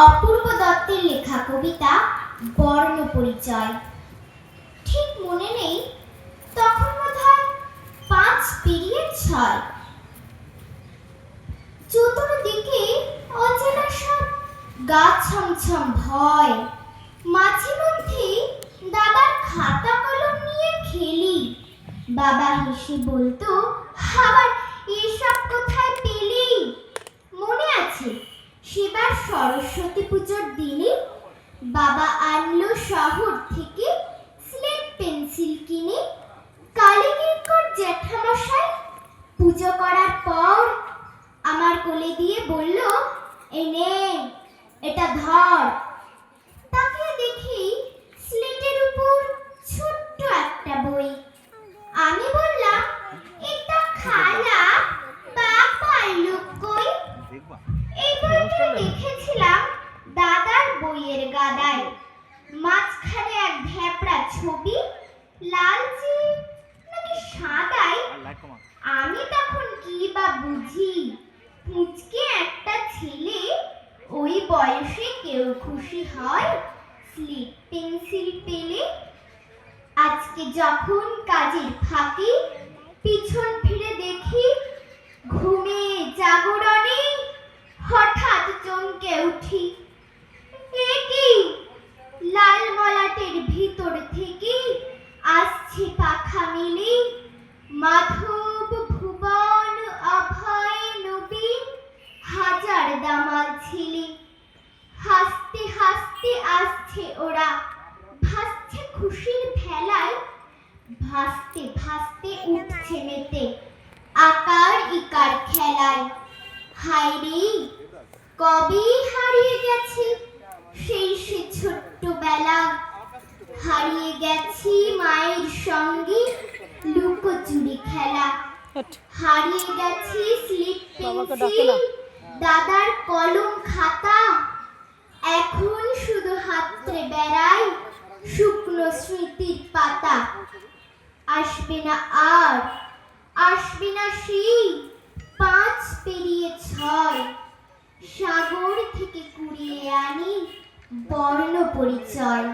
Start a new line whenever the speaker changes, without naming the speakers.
অপূর্ব দত্তের লেখা কবিতা বর্ণ পরিচয়। ঠিক মনে নেই, তখন বোধহয় 5 পেরিয়ে 6। চতুর্দিকে অচেনা সব গা ছমছম ভয়। মাঝে মধ্যে দাদার খাতা কলম নিয়ে খেলি। বাবা হেসে বলতো, আবার এসব কোথায় পেলি? মনে আছে সেবার সরস্বতী পুজোর দিনে বাবা আনলো শহর থেকে স্লেট পেন্সিল কিনে। কালীকিঙ্কর জ্যাঠামশাই পুজো করার পর আমার কোলে দিয়ে বলল, এই নে, এটা ধর। তাকিয়ে দেখি স্লেটের উপর ছোট্ট একটা বই। আমি বললাম, এটা খালা, বাবার লোক কই? এই বইটা লিখেছিলাম দাদার বইয়ের গাদায়। মাঝখানে এক ভ্যাপড়া ছবি, লালচে নাকি সাদাই। আমি তখন কি বা বুঝি, পুচকে একটা ছেলে। ওই বয়সে কেউ খুশি হয় স্লেট পেন্সিল পেলে। আজকে যখন কাজের ফাঁকি পিছন ফিরে দেখি, ঘুমে জাগরণে হঠাৎ চমকে উঠি। এ কি? লাল মলাটের ভিতর থেকে আসছে পাখা মেলে। মাধব ভুবন অভয় নবীন হাজার দামাল ছেলে। হাসতে হাসতে আসছে ওরা, ভাসছে খুশির ভেলায়। ভাসতে ভাসতে উঠছে মেতে আকার ইকার খেলায়। হায় রে, কবে হারিয়ে গেছে সেই সে ছোট্টবেলা। হারিয়ে গেছি মায়ের সঙ্গে লুকোচুরি খেলা। হারিয়ে গেছি স্লেট পেন্সিল, দাদার কলম খাতা। এখন শুধু হাতড়ে বেড়াই শুকনো স্মৃতির পাতা। আসবে না আর, আসবে না সেই 5 পেরিয়ে 6। সাগর থেকে কুড়িয়ে আনি বর্ণ পরিচয়।